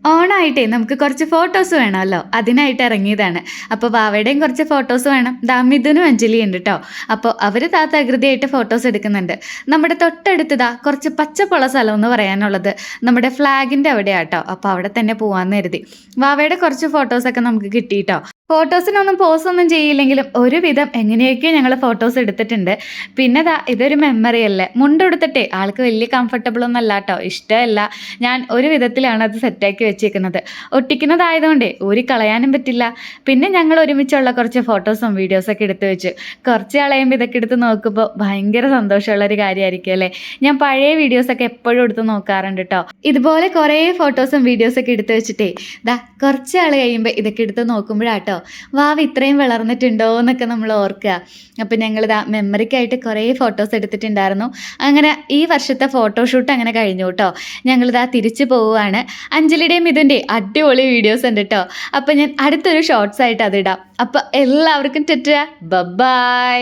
ഓണായിട്ടേ നമുക്ക് കുറച്ച് ഫോട്ടോസ് വേണമല്ലോ അതിനായിട്ട് ഇറങ്ങിയതാണ്. അപ്പോൾ വാവയുടെയും കുറച്ച് ഫോട്ടോസ് വേണം. ദാ മിഥുനും അഞ്ജലിയും ഉണ്ട് ട്ടോ. അപ്പോൾ അവർ തകൃതിയായിട്ട് ഫോട്ടോസ് എടുക്കുന്നുണ്ട്. നമ്മുടെ തൊട്ടടുത്ത് ദാ കുറച്ച് പച്ചപ്പുള്ള സ്ഥലം എന്ന് പറയാനുള്ളത് നമ്മുടെ ഫ്ലാഗിൻ്റെ അവിടെയാട്ടോ. അപ്പോൾ അവിടെ തന്നെ പോവാമെന്ന് കരുതി. വാവയുടെ കുറച്ച് ഫോട്ടോസൊക്കെ നമുക്ക് കിട്ടിയിട്ടോ. ഫോട്ടോസിനൊന്നും പോസൊന്നും ചെയ്യില്ലെങ്കിലും ഒരുവിധം എങ്ങനെയൊക്കെയോ ഞങ്ങൾ ഫോട്ടോസ് എടുത്തിട്ടുണ്ട്. പിന്നെ ദാ ഇതൊരു മെമ്മറി അല്ലേ. മുണ്ടെടുത്തിട്ടേ ആൾക്ക് വലിയ കംഫർട്ടബിൾ ഒന്നും അല്ല കേട്ടോ, ഇഷ്ടമല്ല. ഞാൻ ഒരു വിധത്തിലാണ് അത് സെറ്റാക്കി വെച്ചേക്കുന്നത്. ഒട്ടിക്കുന്നതായതുകൊണ്ടേ ഊരി കളയാനും പറ്റില്ല. പിന്നെ ഞങ്ങൾ ഒരുമിച്ചുള്ള കുറച്ച് ഫോട്ടോസും വീഡിയോസൊക്കെ എടുത്ത് വെച്ചു. കുറച്ച് കളയുമ്പോൾ ഇതൊക്കെ എടുത്ത് നോക്കുമ്പോൾ ഭയങ്കര സന്തോഷമുള്ളൊരു കാര്യമായിരിക്കും അല്ലേ. ഞാൻ പഴയ വീഡിയോസൊക്കെ എപ്പോഴും എടുത്ത് നോക്കാറുണ്ട് കേട്ടോ. ഇതുപോലെ കുറേ ഫോട്ടോസും വീഡിയോസൊക്കെ എടുത്ത് വെച്ചിട്ടേ ദാ കുറച്ച് ആൾ കഴിയുമ്പോൾ ഇതൊക്കെ എടുത്ത് നോക്കുമ്പോഴാട്ടോ വാവ് ഇത്രയും വളർന്നിട്ടുണ്ടോ എന്നൊക്കെ നമ്മൾ ഓർക്കുക. അപ്പം ഞങ്ങളിതാ മെമ്മറിക്കായിട്ട് കുറേ ഫോട്ടോസ് എടുത്തിട്ടുണ്ടായിരുന്നു. അങ്ങനെ ഈ വർഷത്തെ ഫോട്ടോഷൂട്ട് അങ്ങനെ കഴിഞ്ഞു കേട്ടോ. ഞങ്ങളിതാ തിരിച്ചു പോവുകയാണ്. അഞ്ജലിയുടെയും ഇതിൻ്റെ അടിപൊളി വീഡിയോസ് ഉണ്ട് കേട്ടോ. അപ്പം ഞാൻ അടുത്തൊരു ഷോർട്സ് ആയിട്ട് അതിടാം. അപ്പം എല്ലാവർക്കും ടെറ്റ ബൈ.